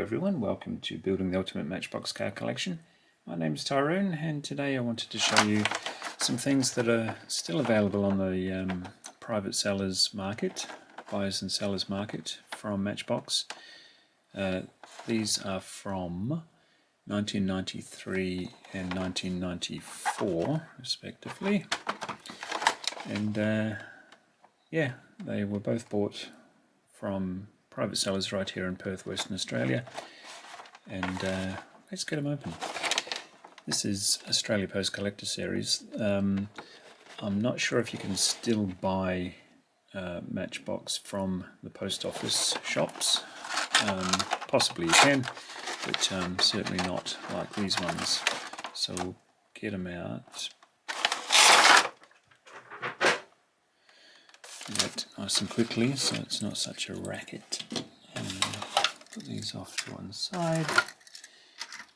everyone, welcome to Building the Ultimate Matchbox Car Collection. My name is Tyrone, and today I wanted to show you some things that are still available on the private sellers market, buyers and sellers market from Matchbox. These are from 1993 and 1994 respectively, and yeah, they were both bought from private sellers right here in Perth, Western Australia, and let's get them open. This is Australia Post Collector Series. I'm not sure if you can still buy Matchbox from the post office shops. Possibly you can, but certainly not like these ones. So we'll get them out. Do that nice and quickly so it's not such a racket. And put these off to one side.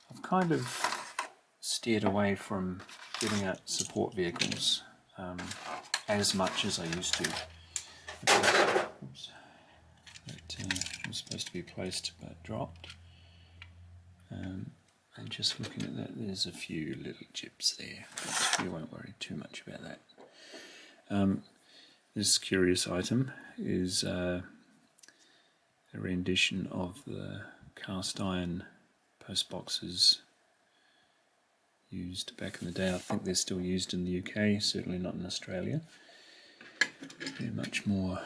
I've kind of steered away from giving out support vehicles as much as I used to. Oops. That was supposed to be placed but dropped. And just looking at that, there's a few little chips there, but you won't worry too much about that. This curious item is a rendition of the cast iron post boxes used back in the day. I think they're still used in the UK, certainly not in Australia. They're much more,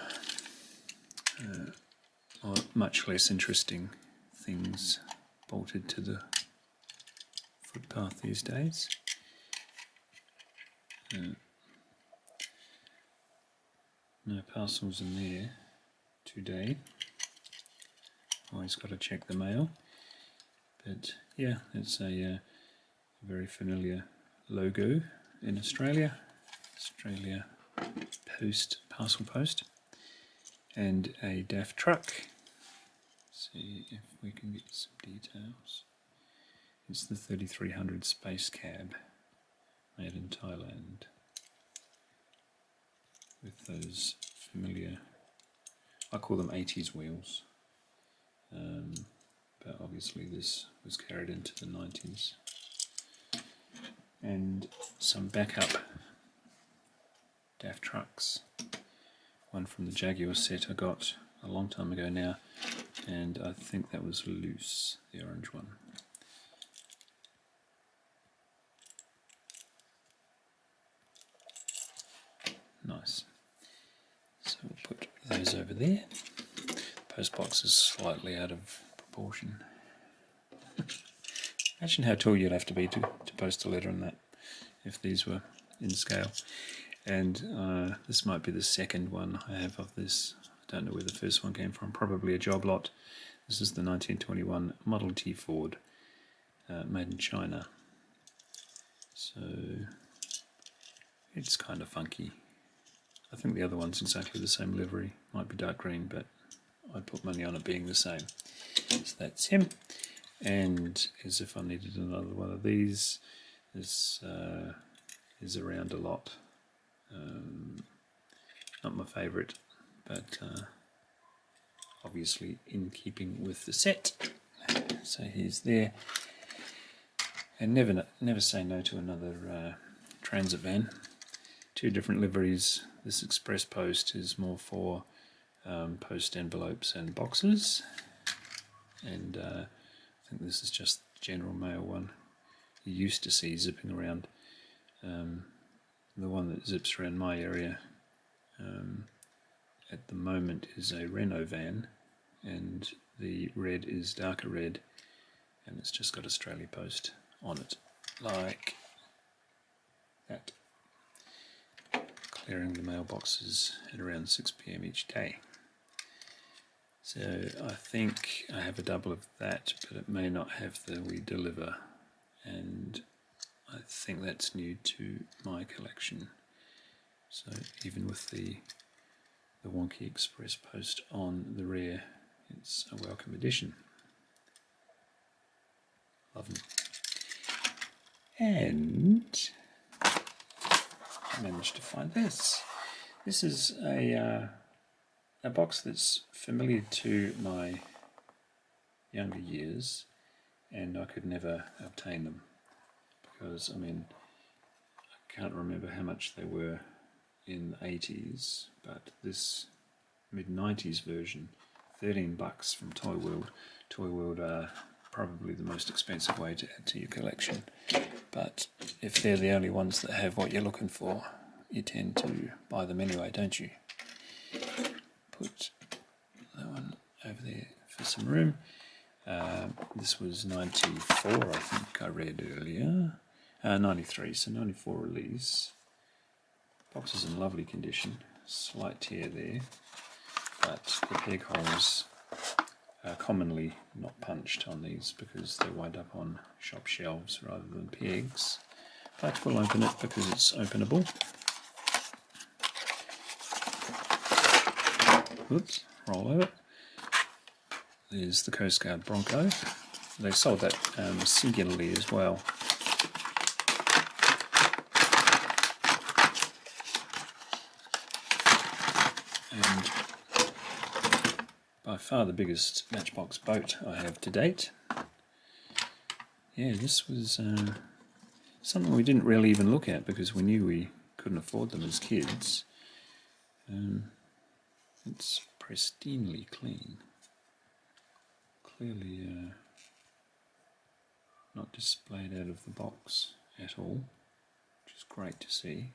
or much less interesting things bolted to the footpath these days. No parcels in there today. Always got to check the mail. But yeah, it's a very familiar logo in Australia. Australia Post, Parcel Post. And a DAF truck. See if we can get some details. It's the 3300 Space Cab, made in Thailand, with those familiar, I call them 80s wheels, but obviously this was carried into the 90s. And some backup DAF trucks, one from the Jaguar set I got a long time ago now, and I think that was loose, the orange one. Nice. So we'll put those over there. Post box is slightly out of proportion. Imagine how tall you'd have to be to post a letter on that if these were in scale. And this might be the second one I have of this. I don't know where the first one came from. Probably a job lot. This is the 1921 Model T Ford, made in China. So it's kind of funky. I think the other one's exactly the same livery. Might be dark green, but I'd put money on it being the same. So that's him. And as if I needed another one of these, this is around a lot. Not my favourite, but obviously in keeping with the set. So here's there. And never say no to another transit van. Two different liveries. This express post is more for post envelopes and boxes, and I think this is just the general mail one you used to see zipping around. The one that zips around my area at the moment is a Renault van, and the red is darker red, and it's just got Australia Post on it, like that. Clearing the mailboxes at around 6 PM each day. So I think I have a double of that, but it may not have the We Deliver, and I think that's new to my collection. So even with the wonky express post on the rear, it's a welcome addition. Love them. And I managed to find this. This is a box that's familiar to my younger years, and I could never obtain them because, I mean, I can't remember how much they were in the 80s, but this mid-90s version, $13 from Toy World. Toy World are probably the most expensive way to add to your collection, but if they're the only ones that have what you're looking for, you tend to buy them anyway, don't you? Put that one over there for some room. This was 94, I think I read earlier. 93, so 94 release. Box is in lovely condition. Slight tear there, but the peg holes are commonly not punched on these because they wind up on shop shelves rather than pegs. But we'll open it because it's openable. Oops, roll over. There's the Coast Guard Bronco. They sold that singularly as well. And by far the biggest Matchbox boat I have to date. Yeah, this was something we didn't really even look at because we knew we couldn't afford them as kids. It's pristinely clean. Clearly not displayed out of the box at all, which is great to see.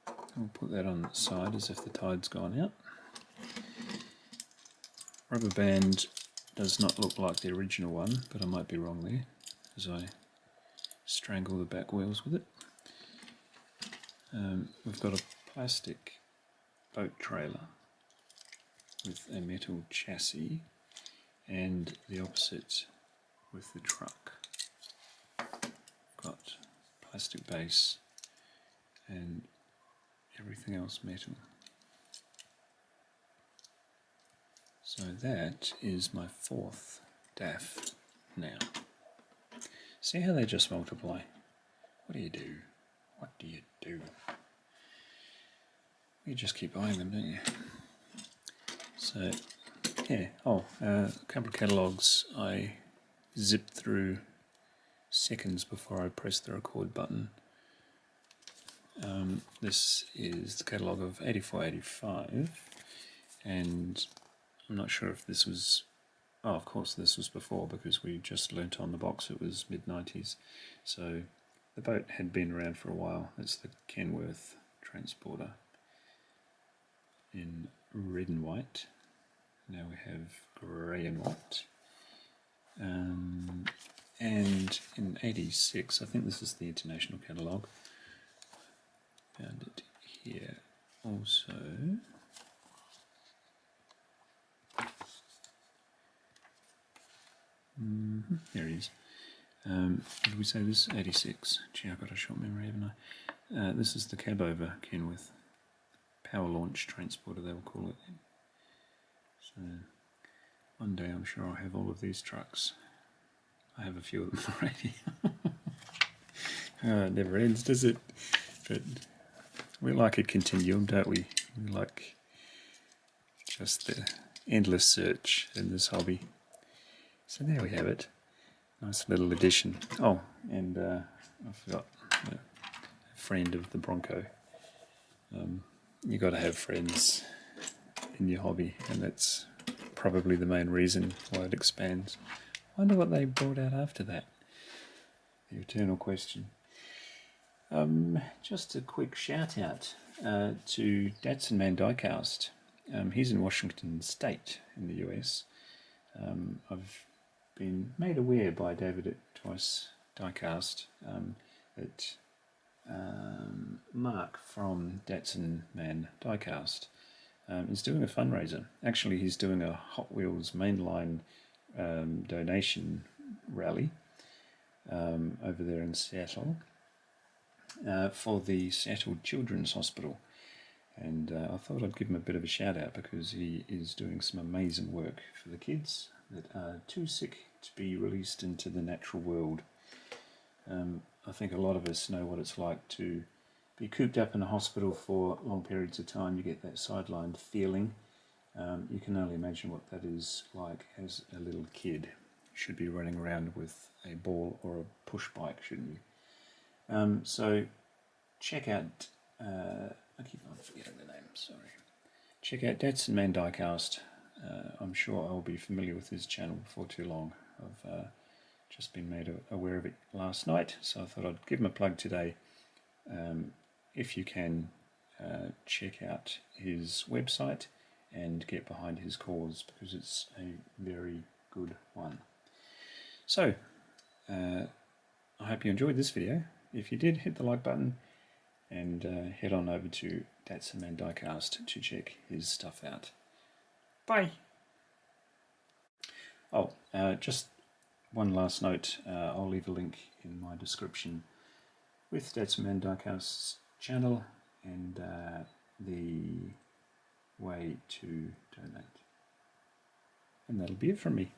I'll put that on the side as if the tide's gone out. Rubber band does not look like the original one, but I might be wrong there, as I strangle the back wheels with it. We've got a plastic boat trailer with a metal chassis, and the opposite with the truck. Got plastic base and everything else metal. So that is my 4th DAF now. See how they just multiply? What do you do? What do you do? You just keep buying them, don't you? So, yeah. A couple of catalogues I zipped through seconds before I pressed the record button. This is the catalogue of 84-85, and I'm not sure if this was... Oh, of course this was before, because we just learnt on the box it was mid-90s. So the boat had been around for a while. It's the Kenworth Transporter in red and white. Now we have grey and white. And in 86, I think this is the international catalogue. Found it here also. There it is. Did we say this? 86. Gee, I've got a short memory, haven't I? This is the cab over Kenworth power launch transporter, they will call it. So one day I'm sure I'll have all of these trucks. I have a few of them already. It never ends, does it? But we like a continuum, don't we? We like just the endless search in this hobby. So there we have it. Nice little addition. Oh, and I forgot a friend of the Bronco. You got to have friends in your hobby, and that's probably the main reason why it expands. I wonder what they brought out after that. The eternal question. Just a quick shout out to Datsunman Diecast. He's in Washington State in the US. I've been made aware by David at Twice Diecast that Mark from Datsunman Diecast is doing a fundraiser. Actually, he's doing a Hot Wheels mainline donation rally over there in Seattle for the Seattle Children's Hospital. And I thought I'd give him a bit of a shout out because he is doing some amazing work for the kids that are too sick to be released into the natural world. I think a lot of us know what it's like to be cooped up in a hospital for long periods of time. You get that sidelined feeling. You can only imagine what that is like as a little kid. You should be running around with a ball or a push bike, shouldn't you? So check out, I keep on forgetting the name, sorry. Check out Datsunman Diecast. I'm sure I'll be familiar with his channel before too long. I've just been made aware of it last night, so I thought I'd give him a plug today. If you can, check out his website and get behind his cause, because it's a very good one. So, I hope you enjoyed this video. If you did, hit the like button and head on over to Datsunman Diecast to check his stuff out. Bye! Oh, just one last note. I'll leave a link in my description with Datsunman Diecast's channel and the way to donate. And that'll be it from me.